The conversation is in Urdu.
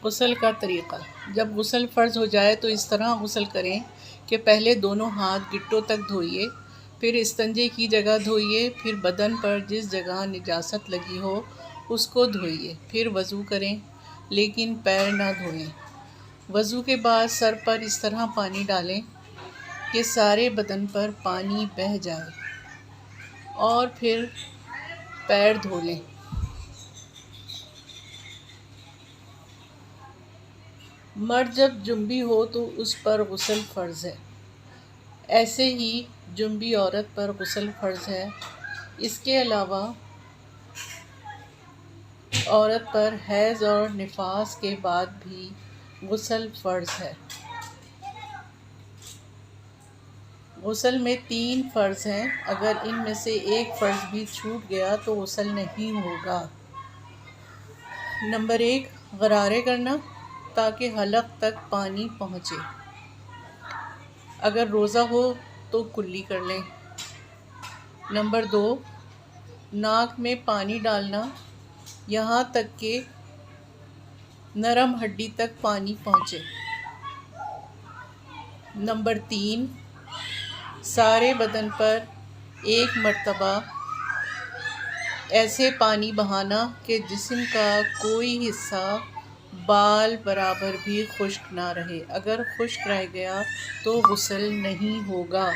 غسل کا طریقہ: جب غسل فرض ہو جائے تو اس طرح غسل کریں کہ پہلے دونوں ہاتھ گٹوں تک دھوئیے، پھر استنجے کی جگہ دھوئیے، پھر بدن پر جس جگہ نجاست لگی ہو اس کو دھوئیے، پھر وضو کریں لیکن پیر نہ دھوئیں۔ وضو کے بعد سر پر اس طرح پانی ڈالیں کہ سارے بدن پر پانی بہہ جائے اور پھر پیر دھو لیں۔ مرد جب جنبی ہو تو اس پر غسل فرض ہے، ایسے ہی جنبی عورت پر غسل فرض ہے۔ اس کے علاوہ عورت پر حیض اور نفاس کے بعد بھی غسل فرض ہے۔ غسل میں 3 فرض ہیں، اگر ان میں سے ایک فرض بھی چھوٹ گیا تو غسل نہیں ہوگا۔ نمبر 1، غرارے کرنا تاکہ حلق تک پانی پہنچے۔ اگر روزہ ہو تو کلی کر لیں۔ نمبر 2، ناک میں پانی ڈالنا یہاں تک کہ نرم ہڈی تک پانی پہنچے۔ نمبر 3، سارے بدن پر ایک مرتبہ ایسے پانی بہانا کہ جسم کا کوئی حصہ بال برابر بھی خشک نہ رہے۔ اگر خشک رہ گیا تو غسل نہیں ہوگا۔